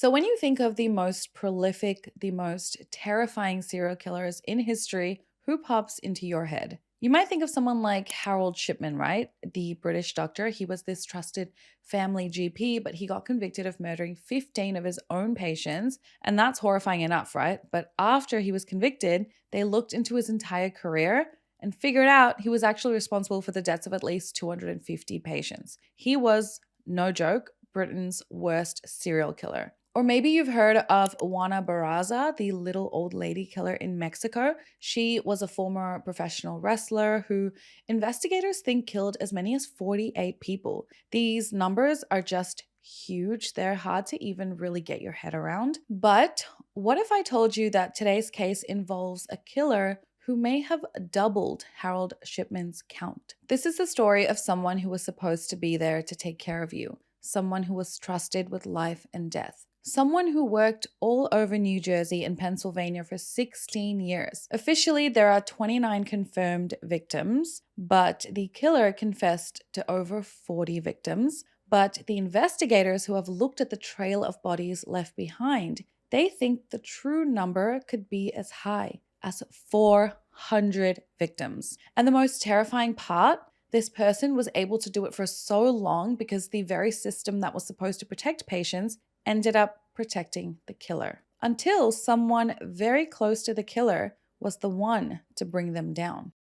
So when you think of the most prolific, the most terrifying serial killers in history, who pops into your head? You might think of someone like Harold Shipman, right? The British doctor. He was this trusted family GP, but he got convicted of murdering 15 of his own patients. And that's horrifying enough, right? But after he was convicted, they looked into his entire career and figured out he was actually responsible for the deaths of at least 250 patients. He was, no joke, Britain's worst serial killer. Or maybe you've heard of Juana Barraza, the little old lady killer in Mexico. She was a former professional wrestler who investigators think killed as many as 48 people. These numbers are just huge. They're hard to even really get your head around. But what if I told you that today's case involves a killer who may have doubled Harold Shipman's count? This is the story of someone who was supposed to be there to take care of you, someone who was trusted with life and death. Someone who worked all over New Jersey and Pennsylvania for 16 years. Officially, there are 29 confirmed victims, but the killer confessed to over 40 victims. But the investigators who have looked at the trail of bodies left behind, they think the true number could be as high as 400 victims. And the most terrifying part, this person was able to do it for so long because the very system that was supposed to protect patients ended up protecting the killer, until someone very close to the killer was the one to bring them down.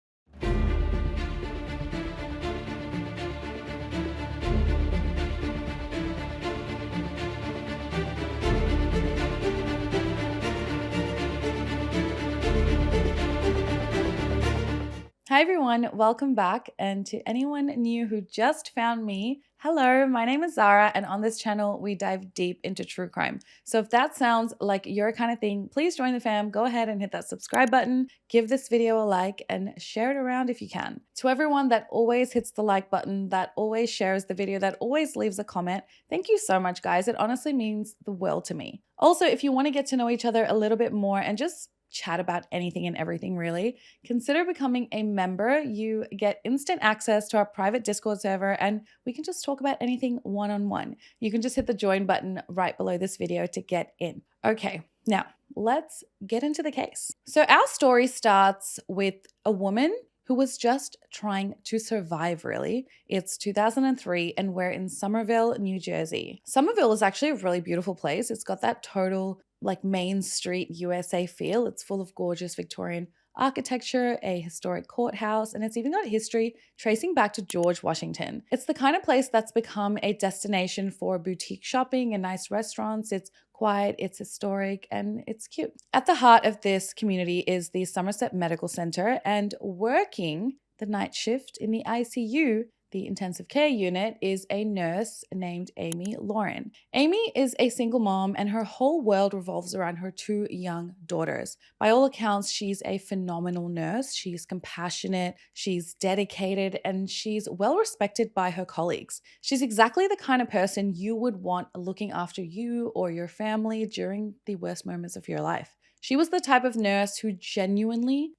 Hi everyone, welcome back. And to anyone new who just found me, hello, my name is Zara, and on this channel we dive deep into true crime. So if that sounds like your kind of thing, please join the fam. Go ahead and hit that subscribe button, give this video a like, and share it around if you can. To everyone that always hits the like button, that always shares the video, that always leaves a comment, thank you so much, guys. It honestly means the world to me. Also, if you want to get to know each other a little bit more and just chat about anything and everything really, consider becoming a member. You get instant access to our private Discord server, and we can just talk about anything one-on-one. You can just hit the join button right below this video to get in. Okay, now let's get into the case. So our story starts with a woman who was just trying to survive, really. It's 2003 and we're in Somerville, New Jersey. Somerville is actually a really beautiful place. It's got that total like Main Street USA feel. It's full of gorgeous Victorian architecture, a historic courthouse, and it's even got history tracing back to George Washington. It's the kind of place that's become a destination for boutique shopping and nice restaurants. It's quiet, it's historic, and it's cute. At the heart of this community is the Somerset Medical Center, and working the night shift in the ICU, the intensive care unit, is a nurse named Amy Loughren. Amy is a single mom and her whole world revolves around her two young daughters. By all accounts, she's a phenomenal nurse. She's compassionate, she's dedicated, and she's well respected by her colleagues. She's exactly the kind of person you would want looking after you or your family during the worst moments of your life. She was the type of nurse who genuinely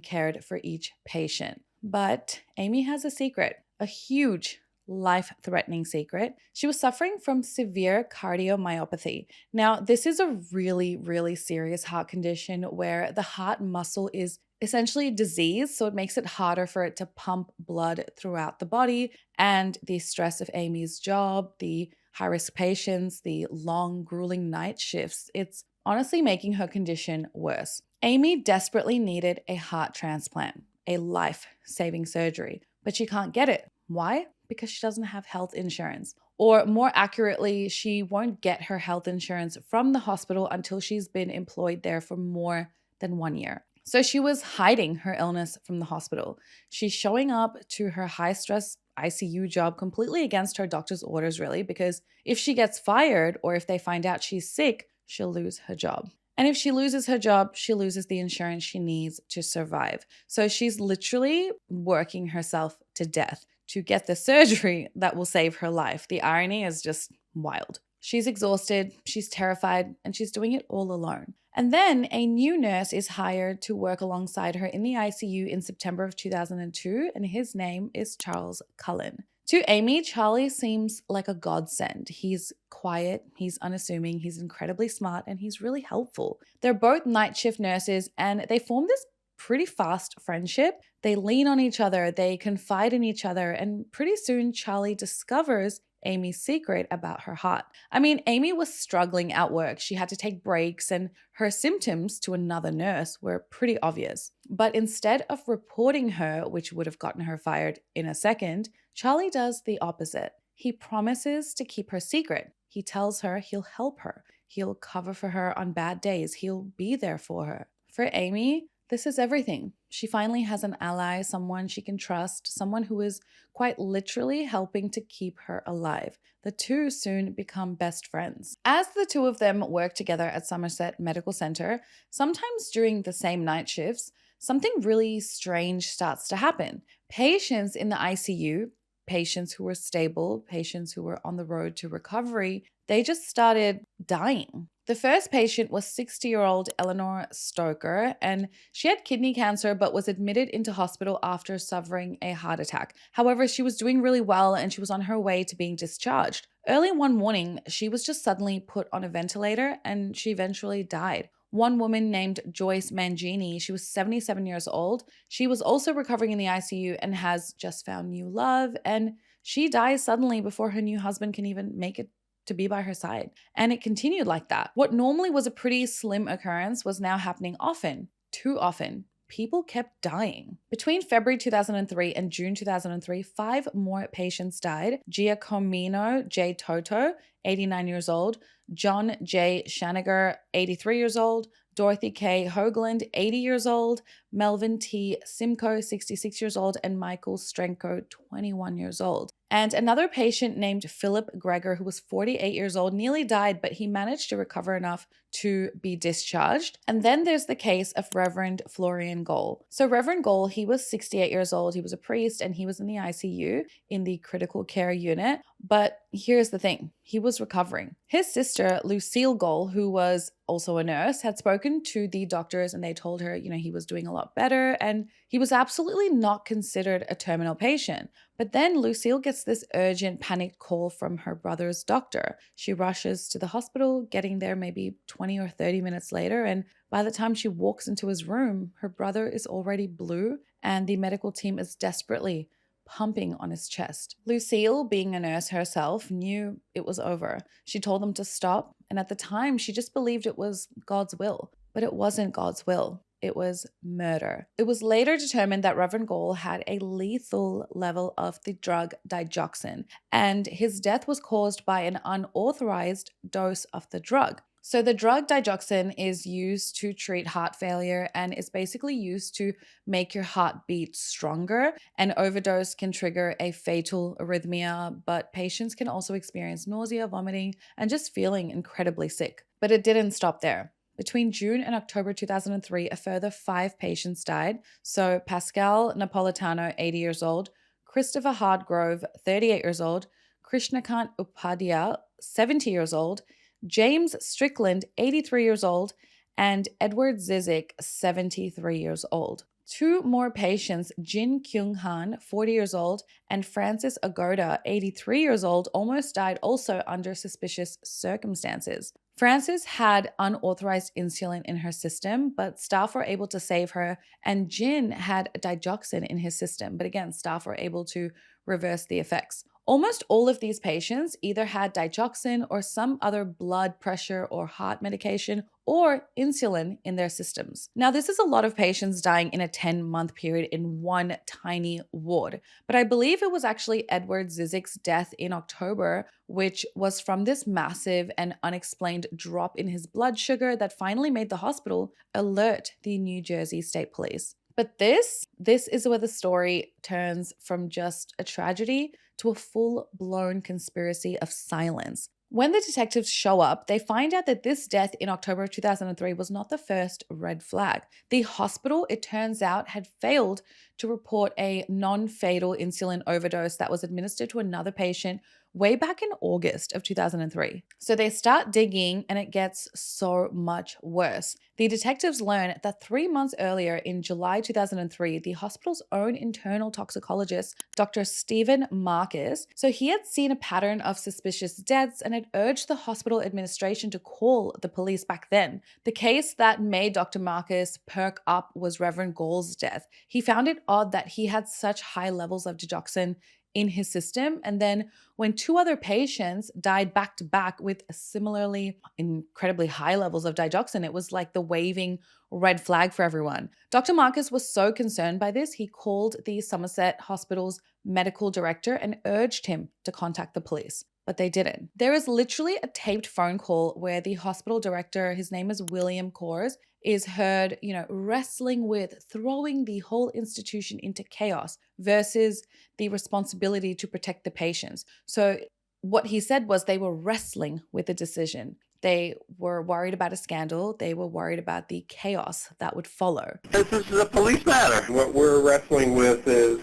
cared for each patient. But Amy has a secret. A huge life-threatening secret. She was suffering from severe cardiomyopathy. Now, this is a really serious heart condition where the heart muscle is essentially diseased, so it makes it harder for it to pump blood throughout the body. And the stress of Amy's job, the high-risk patients, the long, grueling night shifts, it's honestly making her condition worse. Amy desperately needed a heart transplant, a life-saving surgery. But she can't get it. Why? Because she doesn't have health insurance. Or more accurately, she won't get her health insurance from the hospital until she's been employed there for more than 1 year. So she was hiding her illness from the hospital. She's showing up to her high-stress ICU job completely against her doctor's orders, really, because if she gets fired or if they find out she's sick, she'll lose her job. And if she loses her job, she loses the insurance she needs to survive. So she's literally working herself to death to get the surgery that will save her life. The irony is just wild. She's exhausted, she's terrified, and she's doing it all alone. And then a new nurse is hired to work alongside her in the ICU in September of 2002, and his name is Charles Cullen. To Amy, Charlie seems like a godsend. He's quiet, he's unassuming, he's incredibly smart, and he's really helpful. They're both night shift nurses and they form this pretty fast friendship. They lean on each other, they confide in each other, and pretty soon Charlie discovers Amy's secret about her heart. I mean, Amy was struggling at work. She had to take breaks, and her symptoms to another nurse were pretty obvious. But instead of reporting her, which would have gotten her fired in a second, Charlie does the opposite. He promises to keep her secret. He tells her he'll help her. He'll cover for her on bad days. He'll be there for her. For Amy, this is everything. She finally has an ally, someone she can trust, someone who is quite literally helping to keep her alive. The two soon become best friends. As the two of them work together at Somerset Medical Center, sometimes during the same night shifts, something really strange starts to happen. Patients in the ICU, patients who were stable, patients who were on the road to recovery, they just started dying. The first patient was 60-year-old Eleanor Stoker, and she had kidney cancer but was admitted into hospital after suffering a heart attack. However, she was doing really well and she was on her way to being discharged. Early one morning, she was just suddenly put on a ventilator and she eventually died. One woman named Joyce Mangini, she was 77 years old. She was also recovering in the ICU and has just found new love, and she dies suddenly before her new husband can even make it to be by her side. And it continued like that. What normally was a pretty slim occurrence was now happening often, too often. People kept dying. Between February 2003 and June 2003, 5 more patients died. Giacomino J. Toto, 89 years old, John J. Shaniger, 83 years old, Dorothy K. Hoagland, 80 years old, Melvin T. Simcoe, 66 years old, and Michael Strenko, 21 years old. And another patient named Philip Gregor, who was 48 years old, nearly died, but he managed to recover enough to be discharged. And then there's the case of Reverend Florian Goll. So Reverend Goll, he was 68 years old, he was a priest, and he was in the ICU in the critical care unit. But here's the thing, he was recovering. His sister, Lucille Goll, who was also a nurse, had spoken to the doctors and they told her, he was doing a lot better and he was absolutely not considered a terminal patient. But then Lucille gets this urgent panicked call from her brother's doctor. She rushes to the hospital, getting there maybe 20 or 30 minutes later, and by the time she walks into his room, her brother is already blue and the medical team is desperately pumping on his chest. Lucille, being a nurse herself, knew it was over. She told them to stop, and at the time, she just believed it was God's will. But it wasn't God's will. It was murder. It was later determined that Reverend Goll had a lethal level of the drug digoxin, and his death was caused by an unauthorized dose of the drug. So the drug digoxin is used to treat heart failure and is basically used to make your heart beat stronger. An overdose can trigger a fatal arrhythmia, but patients can also experience nausea, vomiting, and just feeling incredibly sick. But it didn't stop there. Between June and October 2003, a further 5 patients died. So Pascal Napolitano, 80 years old, Christopher Hardgrove, 38 years old, Krishnakant Upadhyay, 70 years old, James Strickland, 83 years old, and Edward Zizik, 73 years old. 2 more patients, Jin Kyung Han, 40 years old, and Francis Agoda, 83 years old, almost died also under suspicious circumstances. Frances had unauthorized insulin in her system, but staff were able to save her, and Jin had digoxin in his system, but again, staff were able to reverse the effects. Almost all of these patients either had digoxin or some other blood pressure or heart medication or insulin in their systems. Now, this is a lot of patients dying in a 10-month period in one tiny ward, but I believe it was actually Edward Zizik's death in October, which was from this massive and unexplained drop in his blood sugar that finally made the hospital alert the New Jersey State Police. But this is where the story turns from just a tragedy to a full-blown conspiracy of silence. When the detectives show up, they find out that this death in October of 2003 was not the first red flag. The hospital, it turns out, had failed to report a non-fatal insulin overdose that was administered to another patient way back in August of 2003. So they start digging and it gets so much worse. The detectives learn that 3 months earlier, in July 2003, the hospital's own internal toxicologist, Dr. Stephen Marcus, so he had seen a pattern of suspicious deaths and had urged the hospital administration to call the police back then. The case that made Dr. Marcus perk up was Reverend Gall's death. He found it odd that he had such high levels of digoxin in his system, and then when 2 other patients died back to back with similarly incredibly high levels of digoxin, it was like the waving red flag for everyone. Dr. Marcus was so concerned by this, he called the Somerset Hospital's medical director and urged him to contact the police. But they didn't. There is literally a taped phone call where the hospital director, his name is William Coors, is heard, wrestling with throwing the whole institution into chaos versus the responsibility to protect the patients. So what he said was they were wrestling with the decision. They were worried about a scandal. They were worried about the chaos that would follow. This is a police matter. What we're wrestling with is,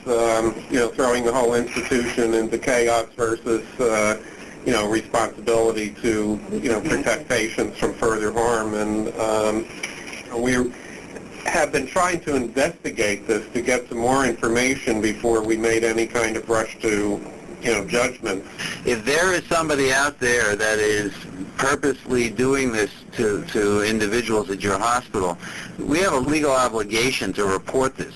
throwing the whole institution into chaos versus, responsibility to, protect patients from further harm. And we have been trying to investigate this to get some more information before we made any kind of rush to, judgment. If there is somebody out there that is purposely doing this to individuals at your hospital, we have a legal obligation to report this.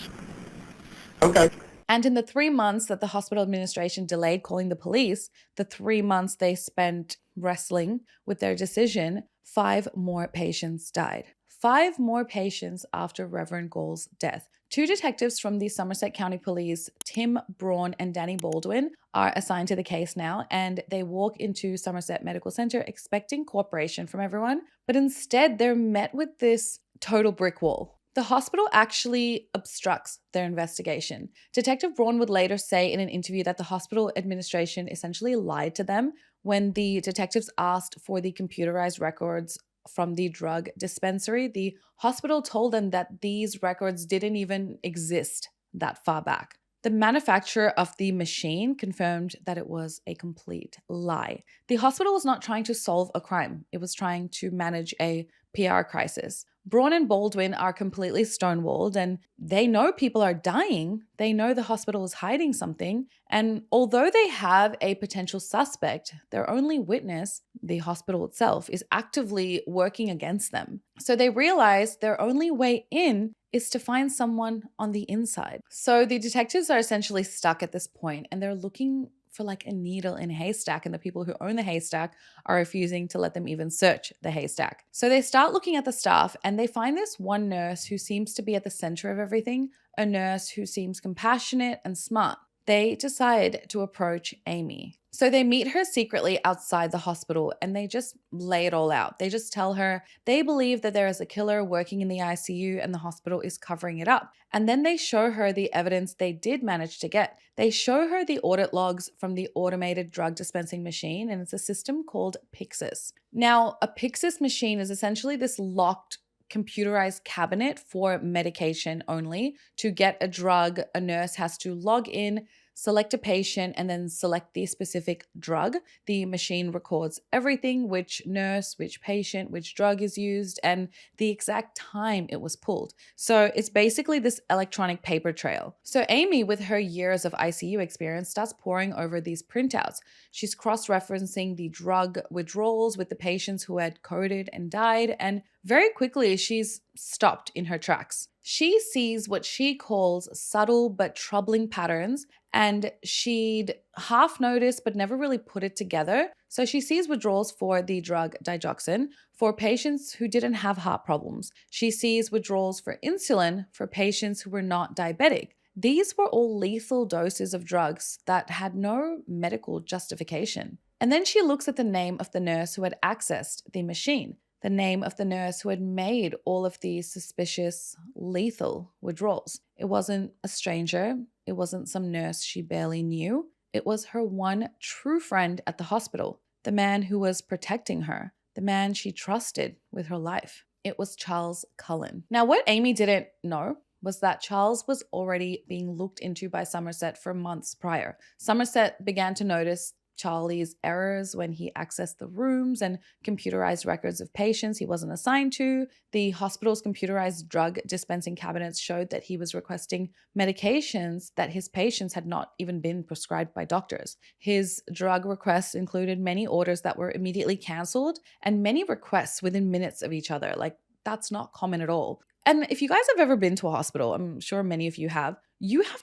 Okay. And in the 3 months that the hospital administration delayed calling the police, the 3 months they spent wrestling with their decision, 5 more patients died. 5 more patients after Reverend Gall's death. 2 detectives from the Somerset County Police, Tim Braun and Danny Baldwin, are assigned to the case now, and they walk into Somerset Medical Center expecting cooperation from everyone, but instead they're met with this total brick wall. The hospital actually obstructs their investigation. Detective Braun would later say in an interview that the hospital administration essentially lied to them when the detectives asked for the computerized records from the drug dispensary. The hospital told them that these records didn't even exist that far back. The manufacturer of the machine confirmed that it was a complete lie. The hospital was not trying to solve a crime. It was trying to manage a PR crisis. Braun and Baldwin are completely stonewalled, and they know people are dying. They know the hospital is hiding something. And although they have a potential suspect, their only witness, the hospital itself, is actively working against them. So they realize their only way in is to find someone on the inside. So the detectives are essentially stuck at this point, and they're looking for like a needle in a haystack, and the people who own the haystack are refusing to let them even search the haystack. So they start looking at the staff, and they find this one nurse who seems to be at the center of everything, a nurse who seems compassionate and smart. They decide to approach Amy. So they meet her secretly outside the hospital and they just lay it all out. They just tell her they believe that there is a killer working in the ICU and the hospital is covering it up. And then they show her the evidence they did manage to get. They show her the audit logs from the automated drug dispensing machine, and it's a system called Pyxis. Now, a Pyxis machine is essentially this locked computerized cabinet for medication only. To get a drug, a nurse has to log in, select a patient, and then select the specific drug. The machine records everything, which nurse, which patient, which drug is used, and the exact time it was pulled. So it's basically this electronic paper trail. So Amy, with her years of ICU experience, starts poring over these printouts. She's cross-referencing the drug withdrawals with the patients who had coded and died, and very quickly she's stopped in her tracks. She sees what she calls subtle but troubling patterns, and she'd half noticed but never really put it together. So she sees withdrawals for the drug digoxin for patients who didn't have heart problems. She sees withdrawals for insulin for patients who were not diabetic. These were all lethal doses of drugs that had no medical justification. And then she looks at the name of the nurse who had accessed the machine, the name of the nurse who had made all of these suspicious, lethal withdrawals. It wasn't a stranger. It wasn't some nurse she barely knew. It was her one true friend at the hospital, the man who was protecting her, the man she trusted with her life. It was Charles Cullen. Now, what Amy didn't know was that Charles was already being looked into by Somerset for months prior. Somerset began to notice Charlie's errors when he accessed the rooms and computerized records of patients he wasn't assigned to. The hospital's computerized drug dispensing cabinets showed that he was requesting medications that his patients had not even been prescribed by doctors. His drug requests included many orders that were immediately canceled and many requests within minutes of each other. Like, that's not common at all. And if you guys have ever been to a hospital, I'm sure many of you have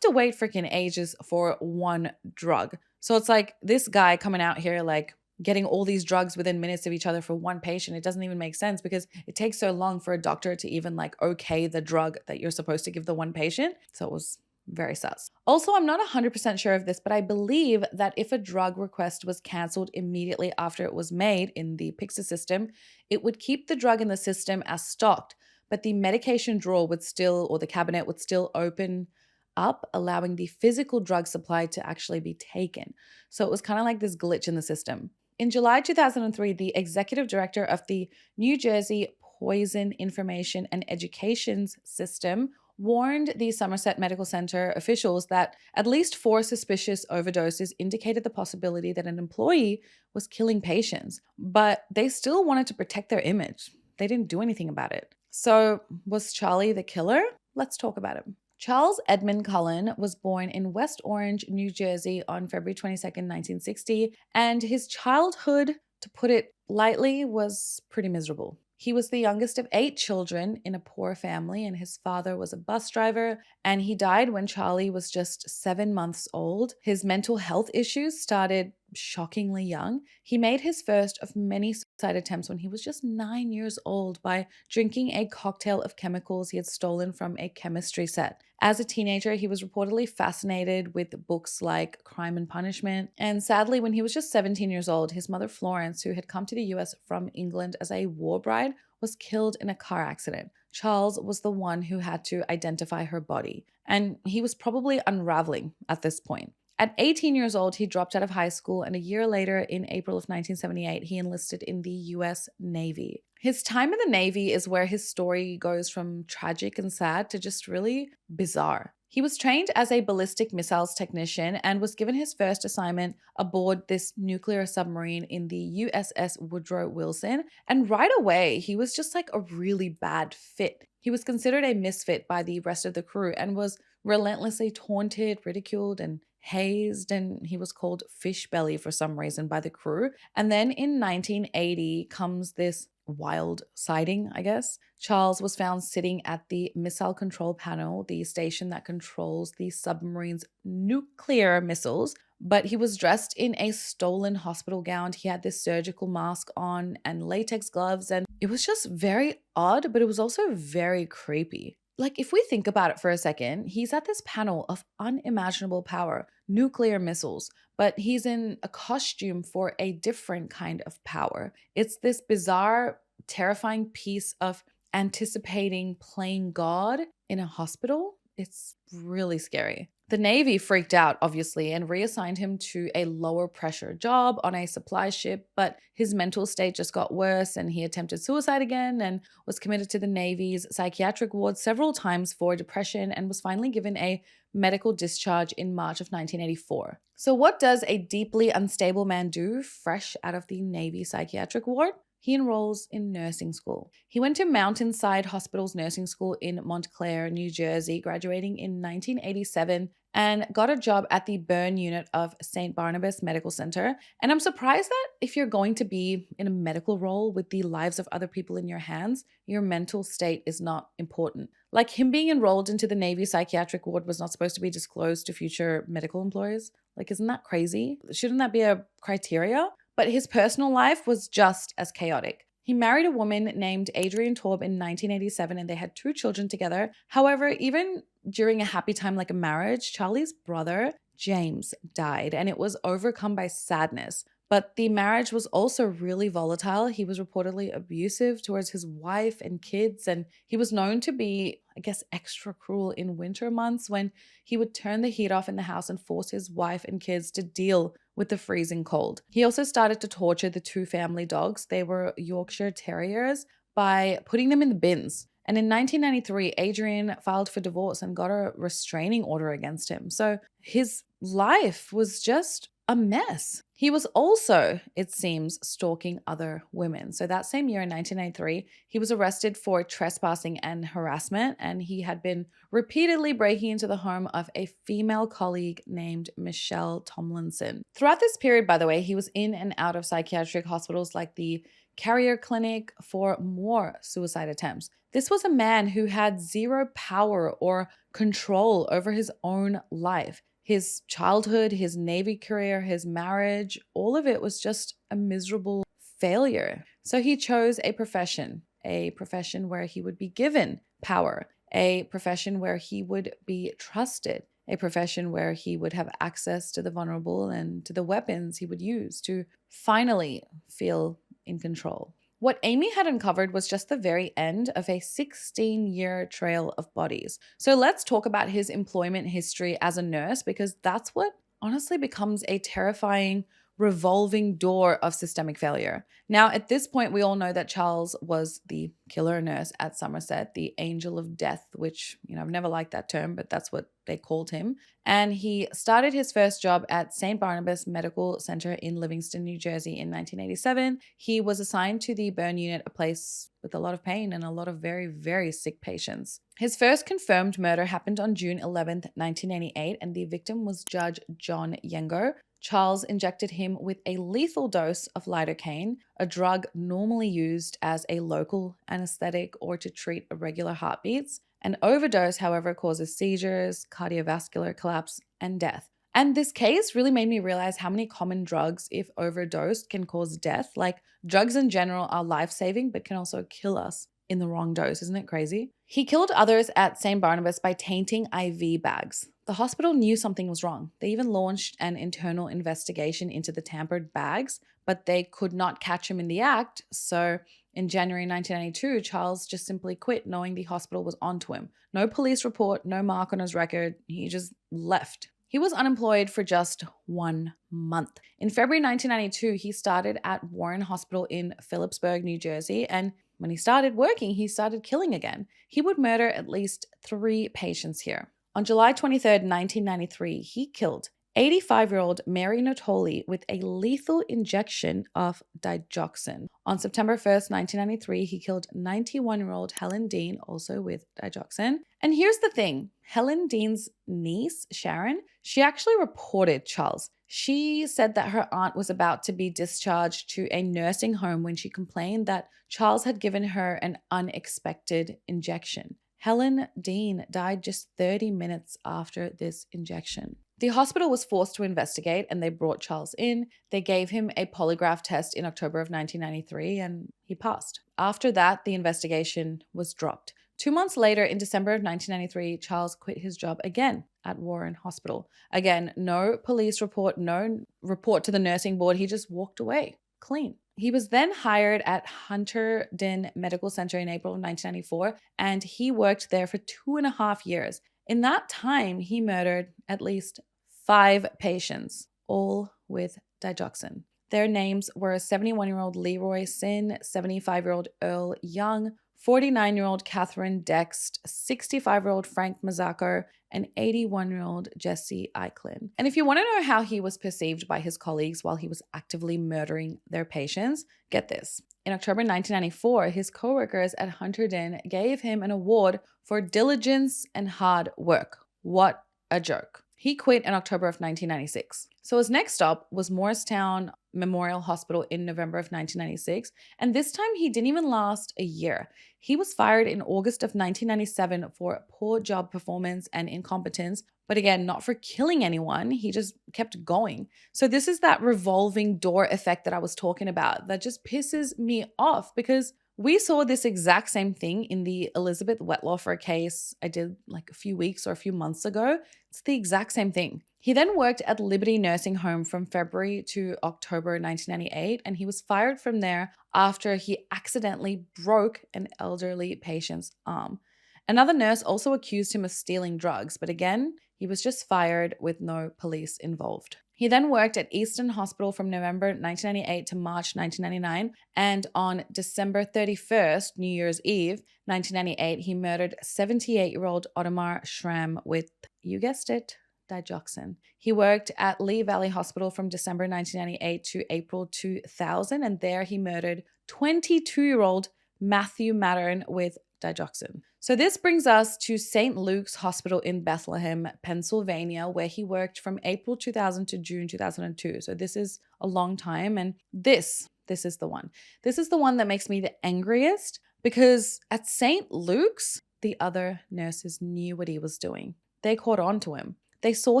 to wait freaking ages for one drug. So it's like this guy coming out here, like getting all these drugs within minutes of each other for one patient. It doesn't even make sense because it takes so long for a doctor to even like okay the drug that you're supposed to give the one patient. So it was very sus. Also, I'm not 100% sure of this, but I believe that if a drug request was canceled immediately after it was made in the Pixar system, it would keep the drug in the system as stocked, but the medication drawer would still, or the cabinet would still open up, allowing the physical drug supply to actually be taken. So it was kind of like this glitch in the system. In July 2003, the executive director of the New Jersey Poison Information and Education System warned the Somerset Medical Center officials that at least 4 suspicious overdoses indicated the possibility that an employee was killing patients, but they still wanted to protect their image. They didn't do anything about it. So, was Charlie the killer? Let's talk about him. Charles Edmund Cullen was born in West Orange, New Jersey on February 22nd, 1960, and his childhood, to put it lightly, was pretty miserable. He was the youngest of 8 children in a poor family, and his father was a bus driver, and he died when Charlie was just 7 months old. His mental health issues started shockingly young. He made his first of many suicide attempts when he was just 9 years old by drinking a cocktail of chemicals he had stolen from a chemistry set. As a teenager, he was reportedly fascinated with books like Crime and Punishment. And sadly, when he was just 17 years old, his mother Florence, who had come to the US from England as a war bride, was killed in a car accident. Charles was the one who had to identify her body, and he was probably unraveling at this point. At 18 years old, he dropped out of high school, and a year later, in April of 1978, he enlisted in the US Navy. His time in the Navy is where his story goes from tragic and sad to just really bizarre. He was trained as a ballistic missiles technician and was given his first assignment aboard this nuclear submarine in the USS Woodrow Wilson. And right away, he was just like a really bad fit. He was considered a misfit by the rest of the crew and was relentlessly taunted, ridiculed, and hazed, and he was called Fish Belly for some reason by the crew. And then in 1980 comes this wild sighting, I guess. Charles was found sitting at the missile control panel, the station that controls the submarine's nuclear missiles, but he was dressed in a stolen hospital gown. He had this surgical mask on and latex gloves, and it was just very odd, but it was also very creepy. Like, if we think about it for a second, he's at this panel of unimaginable power, nuclear missiles, but he's in a costume for a different kind of power. It's this bizarre, terrifying piece of anticipating playing God in a hospital. It's really scary. The Navy freaked out, obviously, and reassigned him to a lower pressure job on a supply ship, but his mental state just got worse and he attempted suicide again and was committed to the Navy's psychiatric ward several times for depression and was finally given a medical discharge in March of 1984. So what does a deeply unstable man do fresh out of the Navy psychiatric ward? He enrolls in nursing school. He went to Mountainside Hospital's nursing school in Montclair, New Jersey, graduating in 1987, and got a job at the burn unit of St. Barnabas Medical Center. And I'm surprised that if you're going to be in a medical role with the lives of other people in your hands, your mental state is not important. Like, him being enrolled into the Navy psychiatric ward was not supposed to be disclosed to future medical employees. Like, isn't that crazy? Shouldn't that be a criteria? But his personal life was just as chaotic. He married a woman named Adrienne Taub in 1987 and they had 2 children together. However, even during a happy time like a marriage, Charlie's brother, James, died and it was overcome by sadness. But the marriage was also really volatile. He was reportedly abusive towards his wife and kids, and he was known to be, I guess, extra cruel in winter months when he would turn the heat off in the house and force his wife and kids to deal with the freezing cold. He also started to torture the 2 family dogs. They were Yorkshire Terriers, by putting them in the bins. And in 1993, Adrienne filed for divorce and got a restraining order against him. So his life was just a mess. He was also, it seems, stalking other women. So that same year in 1993, he was arrested for trespassing and harassment, and he had been repeatedly breaking into the home of a female colleague named Michelle Tomlinson. Throughout this period, by the way, he was in and out of psychiatric hospitals like the Carrier Clinic for more suicide attempts. This was a man who had zero power or control over his own life. His childhood, his Navy career, his marriage, all of it was just a miserable failure. So he chose a profession where he would be given power, a profession where he would be trusted, a profession where he would have access to the vulnerable and to the weapons he would use to finally feel in control. What Amy had uncovered was just the very end of a 16-year trail of bodies. So let's talk about his employment history as a nurse, because that's what honestly becomes a terrifying revolving door of systemic failure. Now, at this point, we all know that Charles was the killer nurse at Somerset, the angel of death, which, I've never liked that term, but that's what they called him. And he started his first job at St. Barnabas Medical Center in Livingston, New Jersey in 1987. He was assigned to the burn unit, a place with a lot of pain and a lot of very, very sick patients. His first confirmed murder happened on June 11th, 1988, and the victim was Judge John Yengo. Charles injected him with a lethal dose of lidocaine, a drug normally used as a local anesthetic or to treat irregular heartbeats. An overdose, however, causes seizures, cardiovascular collapse, and death. And this case really made me realize how many common drugs, if overdosed, can cause death. Like, drugs in general are life-saving, but can also kill us in the wrong dose. Isn't it crazy? He killed others at St. Barnabas by tainting IV bags. The hospital knew something was wrong. They even launched an internal investigation into the tampered bags, but they could not catch him in the act. So in January 1992, Charles just simply quit, knowing the hospital was onto him. No police report, no mark on his record. He just left. He was unemployed for just 1 month. In February 1992, he started at Warren Hospital in Phillipsburg, New Jersey, and when he started working, he started killing again. He would murder at least 3 patients here. On July 23rd, 1993, he killed 85-year-old Mary Natoli with a lethal injection of digoxin. On September 1st, 1993, he killed 91-year-old Helen Dean, also with digoxin. And here's the thing. Helen Dean's niece, Sharon, she actually reported Charles. She said that her aunt was about to be discharged to a nursing home when she complained that Charles had given her an unexpected injection. Helen Dean died just 30 minutes after this injection. The hospital was forced to investigate, and they brought Charles in. They gave him a polygraph test in October of 1993, and he passed. After that, the investigation was dropped. 2 months later, in December of 1993, Charles quit his job again at Warren Hospital. Again, no police report, no report to the nursing board. He just walked away clean. He was then hired at Hunterdon Medical Center in April of 1994, and he worked there for 2.5 years. In that time, he murdered at least 5 patients, all with digoxin. Their names were 71-year-old Leroy Sin, 75-year-old Earl Young, 49-year-old Catherine Dext, 65-year-old Frank Mazzacco, and 81-year-old Jesse Eichlin. And if you want to know how he was perceived by his colleagues while he was actively murdering their patients, get this. In October 1994, his co-workers at Hunterdon gave him an award for diligence and hard work. What a joke. He quit in October of 1996. So his next stop was Morristown Memorial Hospital in November of 1996, and this time he didn't even last a year. He was fired in August of 1997 for poor job performance and incompetence, but again, not for killing anyone. He just kept going. So this is that revolving door effect that I was talking about that just pisses me off, because we saw this exact same thing in the Elizabeth Wettlaufer case I did like a few weeks or a few months ago. It's the exact same thing. He then worked at Liberty Nursing Home from February to October 1998, and he was fired from there after he accidentally broke an elderly patient's arm. Another nurse also accused him of stealing drugs, but again, he was just fired with no police involved. He then worked at Eastern Hospital from November 1998 to March 1999, and on December 31st, New Year's Eve, 1998, he murdered 78-year-old Ottomar Schramm with, you guessed it, digoxin. He worked at Lee Valley Hospital from December 1998 to April 2000, and there he murdered 22-year-old Matthew Mattern with digoxin. So this brings us to St. Luke's Hospital in Bethlehem, Pennsylvania, where he worked from April 2000 to June 2002. So this is a long time, and this is the one. This is the one that makes me the angriest, because at St. Luke's, the other nurses knew what he was doing. They caught on to him. They saw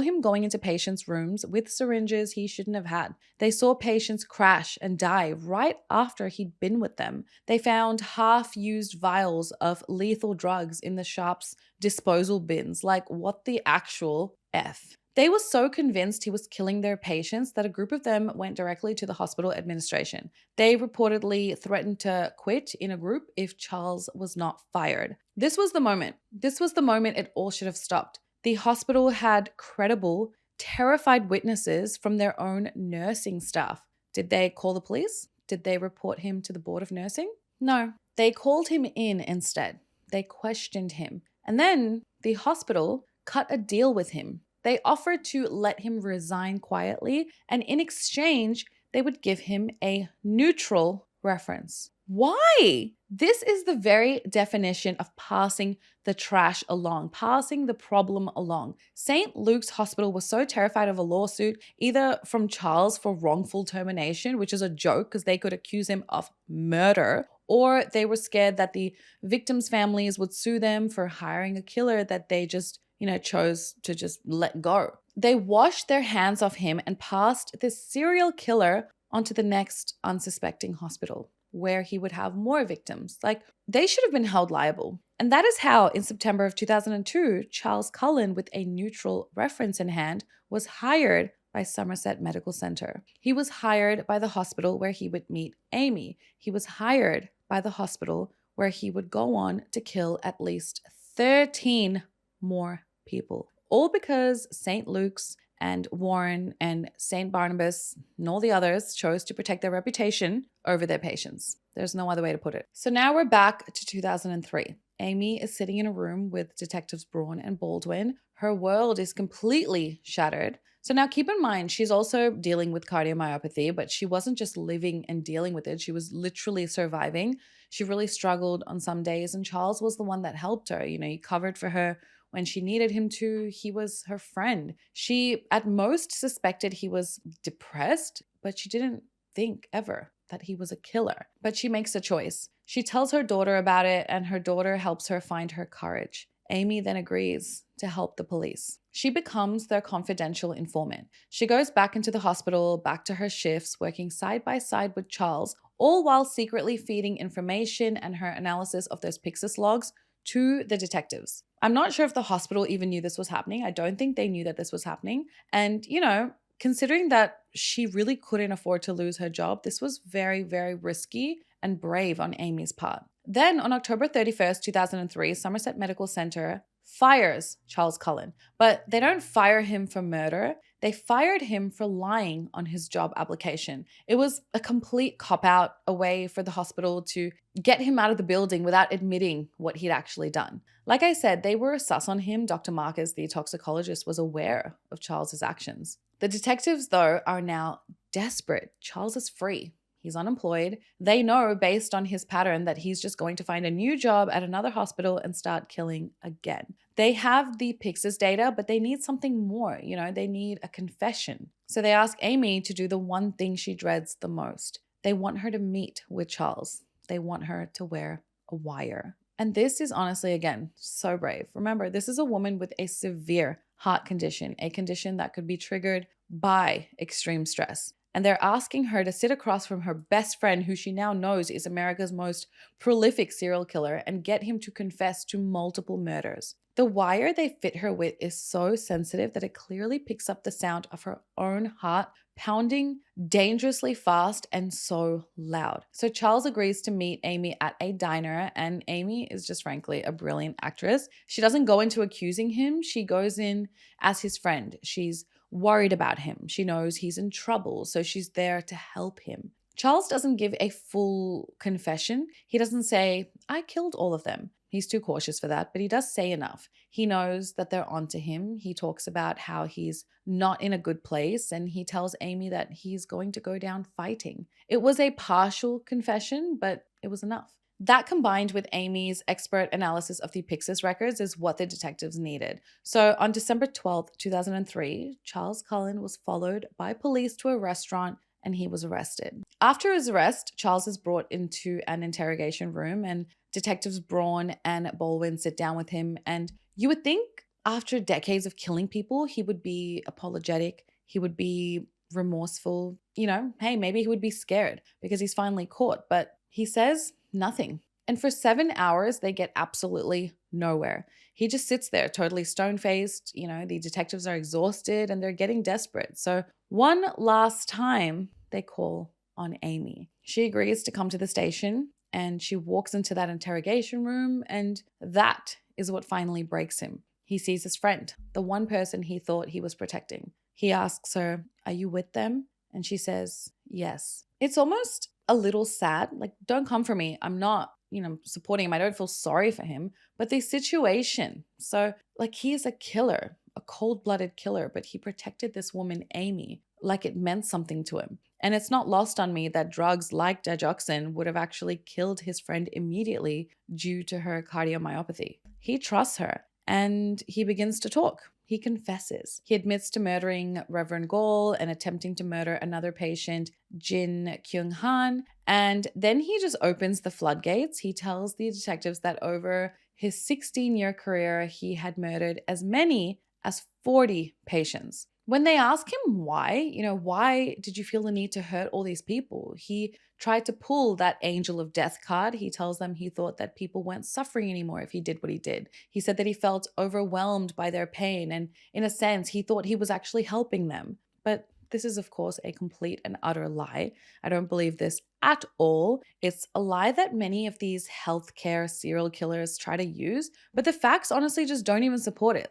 him going into patients' rooms with syringes he shouldn't have had. They saw patients crash and die right after he'd been with them. They found half-used vials of lethal drugs in the shop's disposal bins. Like, what the actual F? They were so convinced he was killing their patients that a group of them went directly to the hospital administration. They reportedly threatened to quit in a group if Charles was not fired. This was the moment. This was the moment it all should have stopped. The hospital had credible, terrified witnesses from their own nursing staff. Did they call the police? Did they report him to the board of nursing? No. They called him in instead. They questioned him. And then the hospital cut a deal with him. They offered to let him resign quietly, and in exchange, they would give him a neutral reference. Why? This is the very definition of passing the trash along, passing the problem along. St. Luke's Hospital was so terrified of a lawsuit, either from Charles for wrongful termination, which is a joke because they could accuse him of murder, or they were scared that the victims' families would sue them for hiring a killer that they just, chose to just let go. They washed their hands off him and passed this serial killer onto the next unsuspecting hospital, where he would have more victims. Like, they should have been held liable. And that is how, in September of 2002, Charles Cullen, with a neutral reference in hand, was hired by Somerset Medical Center. He was hired by the hospital where he would meet Amy. He was hired by the hospital where he would go on to kill at least 13 more people. All because St. Luke's and Warren and St. Barnabas and all the others chose to protect their reputation over their patients. There's no other way to put it. So now we're back to 2003. Amy is sitting in a room with detectives Braun and Baldwin. Her world is completely shattered. So now keep in mind, she's also dealing with cardiomyopathy, but she wasn't just living and dealing with it. She was literally surviving. She really struggled on some days, and Charles was the one that helped her. He covered for her when she needed him to. He was her friend. She at most suspected he was depressed, but she didn't think ever that he was a killer. But she makes a choice. She tells her daughter about it, and her daughter helps her find her courage. Amy then agrees to help the police. She becomes their confidential informant. She goes back into the hospital, back to her shifts, working side by side with Charles, all while secretly feeding information and her analysis of those Pixis logs to the detectives. I'm not sure if the hospital even knew this was happening. I don't think they knew that this was happening. And, considering that she really couldn't afford to lose her job, this was very, very risky and brave on Amy's part. Then on October 31st, 2003, Somerset Medical Center fires Charles Cullen. But they don't fire him for murder. They fired him for lying on his job application. It was a complete cop-out, a way for the hospital to get him out of the building without admitting what he'd actually done. Like I said, they were sus on him. Dr. Marcus, the toxicologist, was aware of Charles's actions. The detectives, though, are now desperate. Charles is free. He's unemployed. They know, based on his pattern, that he's just going to find a new job at another hospital and start killing again. They have the Pixis data, but they need something more. They need a confession. So they ask Amy to do the one thing she dreads the most. They want her to meet with Charles. They want her to wear a wire. And this is honestly, again, so brave. Remember, this is a woman with a severe heart condition, a condition that could be triggered by extreme stress. And they're asking her to sit across from her best friend, who she now knows is America's most prolific serial killer, and get him to confess to multiple murders. The wire they fit her with is so sensitive that it clearly picks up the sound of her own heart pounding dangerously fast and so loud. So Charles agrees to meet Amy at a diner, and Amy is just frankly a brilliant actress. She doesn't go into accusing him. She goes in as his friend. She's worried about him. She knows he's in trouble, so she's there to help him. Charles doesn't give a full confession. He doesn't say, I killed all of them. He's too cautious for that, but he does say enough. He knows that they're onto him. He talks about how he's not in a good place, and he tells Amy that he's going to go down fighting. It was a partial confession, but it was enough. That combined with Amy's expert analysis of the Pyxis records is what the detectives needed. So on December 12th, 2003, Charles Cullen was followed by police to a restaurant and he was arrested. After his arrest, Charles is brought into an interrogation room and Detectives Braun and Baldwin sit down with him. And you would think after decades of killing people, he would be apologetic, he would be remorseful, hey, maybe he would be scared because he's finally caught. But he says nothing. And for 7 hours, they get absolutely nowhere. He just sits there totally stone-faced. The detectives are exhausted and they're getting desperate. So one last time, they call on Amy. She agrees to come to the station and she walks into that interrogation room, and that is what finally breaks him. He sees his friend, the one person he thought he was protecting. He asks her, "Are you with them?" And she says, "Yes." It's almost a little sad. Like, don't come for me. I'm not, supporting him. I don't feel sorry for him. But the situation. So, he is a killer, a cold-blooded killer, but he protected this woman, Amy, like it meant something to him. And it's not lost on me that drugs like digoxin would have actually killed his friend immediately due to her cardiomyopathy. He trusts her and he begins to talk. He confesses. He admits to murdering Reverend Gall and attempting to murder another patient, Jin Kyung Han. And then he just opens the floodgates. He tells the detectives that over his 16-year career, he had murdered as many as 40 patients. When they ask him why, why did you feel the need to hurt all these people? He tried to pull that angel of death card. He tells them he thought that people weren't suffering anymore if he did what he did. He said that he felt overwhelmed by their pain. And in a sense, he thought he was actually helping them. But this is, of course, a complete and utter lie. I don't believe this at all. It's a lie that many of these healthcare serial killers try to use, but the facts honestly just don't even support it.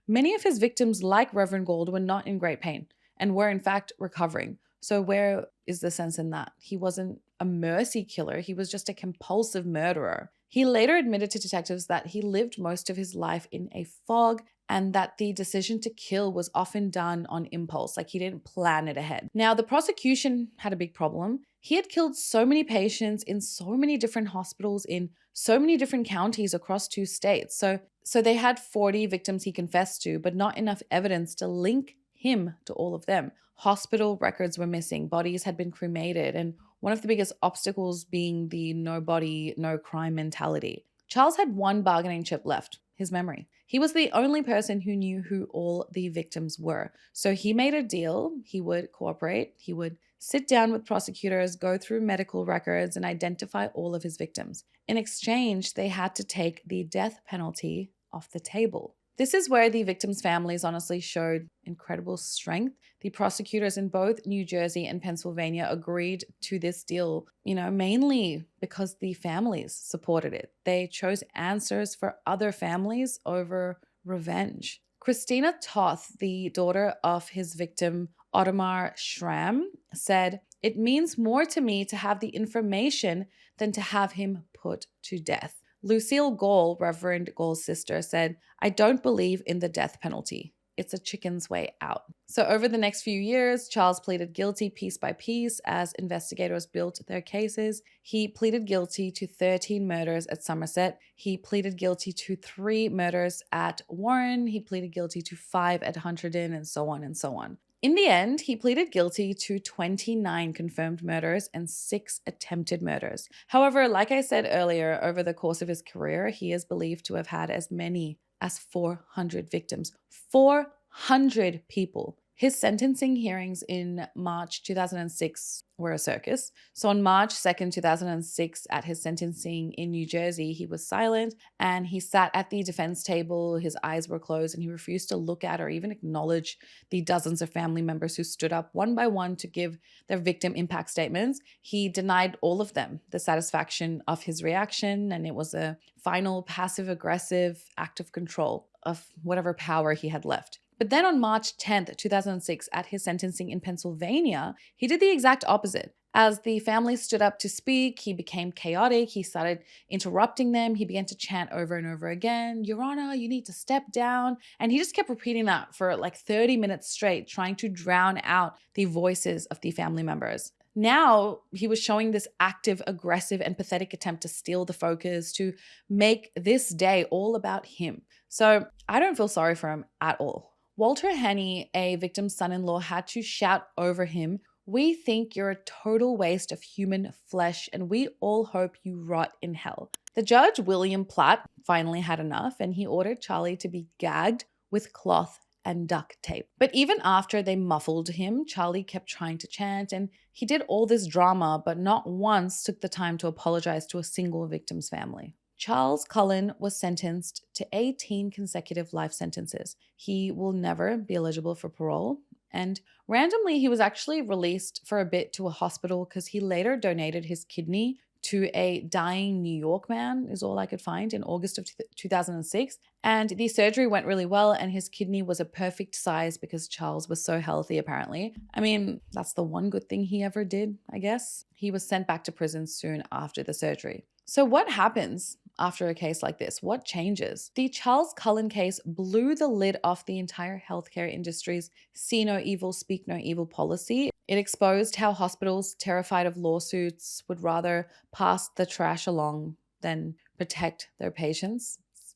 Many of his victims, like Reverend Gold, were not in great pain and were in fact recovering. So where is the sense in that? He wasn't a mercy killer. He was just a compulsive murderer. He later admitted to detectives that he lived most of his life in a fog and that the decision to kill was often done on impulse, he didn't plan it ahead. Now, the prosecution had a big problem. He had killed so many patients in so many different hospitals in so many different counties across 2 states. So they had 40 victims he confessed to, but not enough evidence to link him to all of them. Hospital records were missing, bodies had been cremated, and one of the biggest obstacles being the no body, no crime mentality. Charles had one bargaining chip left, his memory. He was the only person who knew who all the victims were. So he made a deal. He would cooperate. He would sit down with prosecutors, go through medical records, and identify all of his victims. In exchange, they had to take the death penalty off the table. This is where the victims' families honestly showed incredible strength. The prosecutors in both New Jersey and Pennsylvania agreed to this deal, mainly because the families supported it. They chose answers for other families over revenge. Christina Toth, the daughter of his victim, Ottomar Schramm, said, "It means more to me to have the information than to have him put to death." Lucille Gall, Reverend Gall's sister, said, "I don't believe in the death penalty. It's a chicken's way out." So over the next few years, Charles pleaded guilty piece by piece as investigators built their cases. He pleaded guilty to 13 murders at Somerset. He pleaded guilty to 3 murders at Warren. He pleaded guilty to 5 at Hunterdon, and so on and so on. In the end, he pleaded guilty to 29 confirmed murders and 6 attempted murders. However, like I said earlier, over the course of his career, he is believed to have had as many as 400 victims. 400 people. His sentencing hearings in March 2006 were a circus. So on March 2nd, 2006, at his sentencing in New Jersey, he was silent and he sat at the defense table. His eyes were closed and he refused to look at or even acknowledge the dozens of family members who stood up one by one to give their victim impact statements. He denied all of them the satisfaction of his reaction, and it was a final passive-aggressive act of control of whatever power he had left. But then on March 10th, 2006, at his sentencing in Pennsylvania, he did the exact opposite. As the family stood up to speak, he became chaotic. He started interrupting them. He began to chant over and over again, "Your Honor, you need to step down." And he just kept repeating that for like 30 minutes straight, trying to drown out the voices of the family members. Now he was showing this active, aggressive, and pathetic attempt to steal the focus, to make this day all about him. So I don't feel sorry for him at all. Walter Henney, a victim's son-in-law, had to shout over him, "We think you're a total waste of human flesh, and we all hope you rot in hell." The judge, William Platt, finally had enough, and he ordered Charlie to be gagged with cloth and duct tape. But even after they muffled him, Charlie kept trying to chant, and he did all this drama, but not once took the time to apologize to a single victim's family. Charles Cullen was sentenced to 18 consecutive life sentences. He will never be eligible for parole. And randomly, he was actually released for a bit to a hospital because he later donated his kidney to a dying New York man, is all I could find, in August of 2006. And the surgery went really well, and his kidney was a perfect size because Charles was so healthy, apparently. I mean, that's the one good thing he ever did, I guess. He was sent back to prison soon after the surgery. So what happens after a case like this? What changes? The Charles Cullen case blew the lid off the entire healthcare industry's see no evil, speak no evil policy. It exposed how hospitals, terrified of lawsuits, would rather pass the trash along than protect their patients. It's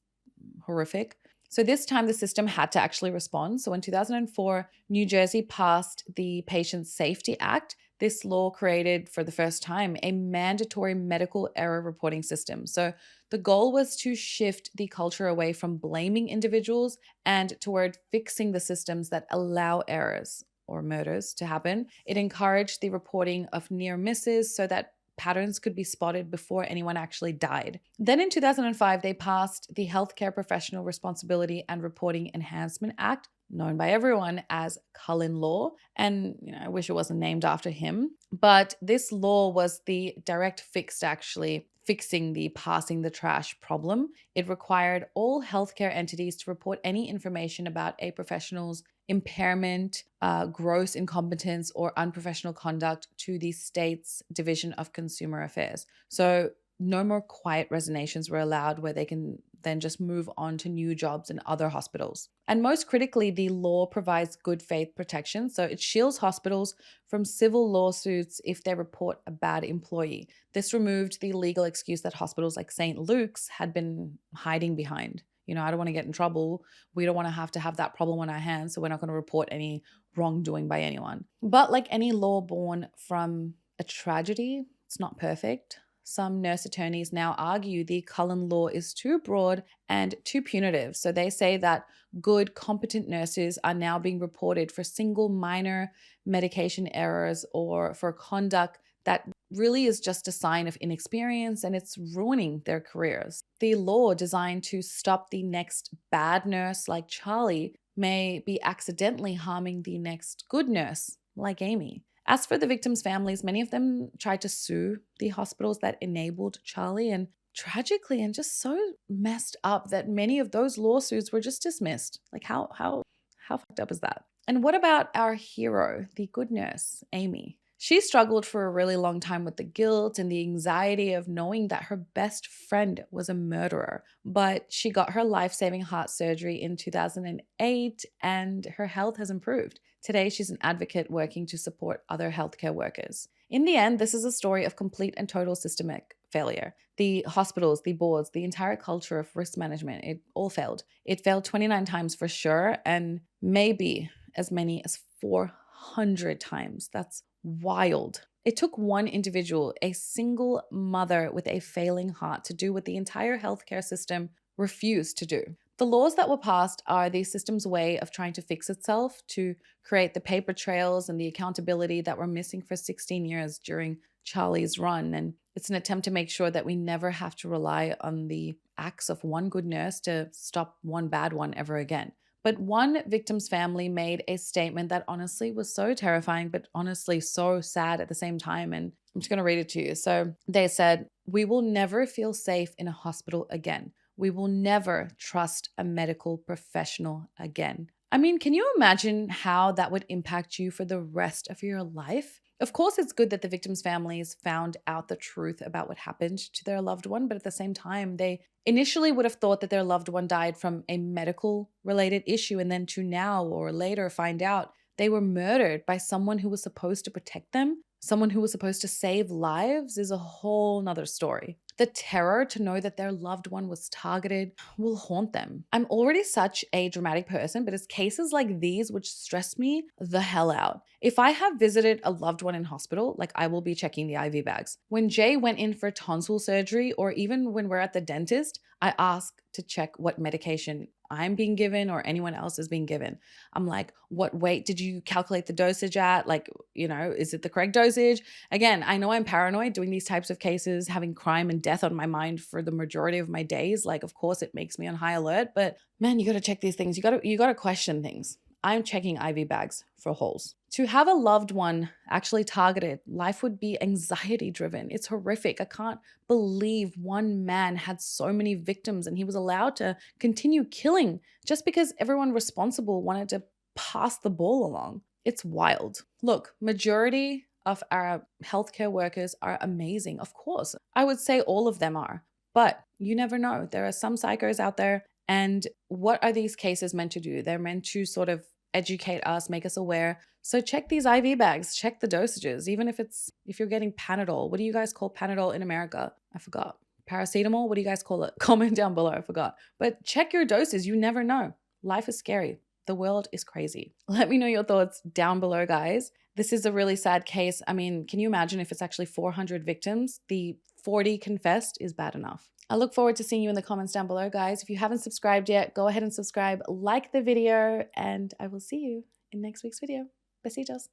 horrific. So this time the system had to actually respond. So in 2004, New Jersey passed the Patient Safety Act. This law created, for the first time, a mandatory medical error reporting system. So the goal was to shift the culture away from blaming individuals and toward fixing the systems that allow errors or murders to happen. It encouraged the reporting of near misses so that patterns could be spotted before anyone actually died. Then in 2005, they passed the Healthcare Professional Responsibility and Reporting Enhancement Act, known by everyone as Cullen Law. And I wish it wasn't named after him. But this law was the direct fix to actually fixing the passing the trash problem. It required all healthcare entities to report any information about a professional's impairment, gross incompetence, or unprofessional conduct to the state's Division of Consumer Affairs. So no more quiet resignations were allowed where they can then just move on to new jobs in other hospitals. And most critically, the law provides good faith protection. So it shields hospitals from civil lawsuits if they report a bad employee. This removed the legal excuse that hospitals like St. Luke's had been hiding behind. I don't want to get in trouble. We don't want to have that problem on our hands, so we're not going to report any wrongdoing by anyone. But like any law born from a tragedy, it's not perfect. Some nurse attorneys now argue the Cullen Law is too broad and too punitive. So they say that good, competent nurses are now being reported for single minor medication errors or for conduct that really is just a sign of inexperience, and it's ruining their careers. The law designed to stop the next bad nurse like Charlie may be accidentally harming the next good nurse like Amy. As for the victims' families, many of them tried to sue the hospitals that enabled Charlie, and tragically and just so messed up that many of those lawsuits were just dismissed. Like how fucked up is that? And what about our hero, the good nurse, Amy? She struggled for a really long time with the guilt and the anxiety of knowing that her best friend was a murderer. But she got her life-saving heart surgery in 2008 and her health has improved. Today, she's an advocate working to support other healthcare workers. In the end, this is a story of complete and total systemic failure. The hospitals, the boards, the entire culture of risk management, it all failed. It failed 29 times for sure, and maybe as many as 400 times. That's wild. It took one individual, a single mother with a failing heart, to do what the entire healthcare system refused to do. The laws that were passed are the system's way of trying to fix itself, to create the paper trails and the accountability that were missing for 16 years during Charlie's run. And it's an attempt to make sure that we never have to rely on the acts of one good nurse to stop one bad one ever again. But one victim's family made a statement that honestly was so terrifying, but honestly so sad at the same time. And I'm just going to read it to you. So they said, "We will never feel safe in a hospital again. We will never trust a medical professional again." I mean, can you imagine how that would impact you for the rest of your life? Of course, it's good that the victims' families found out the truth about what happened to their loved one, but at the same time, they initially would have thought that their loved one died from a medical related issue, and then to now or later find out they were murdered by someone who was supposed to protect them, someone who was supposed to save lives, is a whole nother story. The terror to know that their loved one was targeted will haunt them. I'm already such a dramatic person, but it's cases like these which stress me the hell out. If I have visited a loved one in hospital, like I will be checking the IV bags. When Jay went in for tonsil surgery, or even when we're at the dentist, I ask to check what medication I'm being given or anyone else is being given. I'm like, what weight did you calculate the dosage at? Like, is it the correct dosage? Again, I know I'm paranoid doing these types of cases, having crime and death on my mind for the majority of my days. Like, of course, it makes me on high alert, but man, you got to check these things. You got to question things. I'm checking IV bags for holes. To have a loved one actually targeted, life would be anxiety driven. It's horrific. I can't believe one man had so many victims and he was allowed to continue killing just because everyone responsible wanted to pass the ball along. It's wild. Look, majority of our healthcare workers are amazing. Of course, I would say all of them are, but you never know. There are some psychos out there. And what are these cases meant to do? They're meant to sort of educate us, make us aware. So check these IV bags, check the dosages, even if you're getting Panadol. What do you guys call Panadol in America? I forgot. Paracetamol, what do you guys call it? Comment down below, I forgot. But check your doses, you never know. Life is scary. The world is crazy. Let me know your thoughts down below, guys. This is a really sad case. I mean, can you imagine if it's actually 400 victims? The 40 confessed is bad enough. I look forward to seeing you in the comments down below, guys. If you haven't subscribed yet, go ahead and subscribe, like the video, and I will see you in next week's video. Besitos.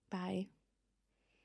Bye.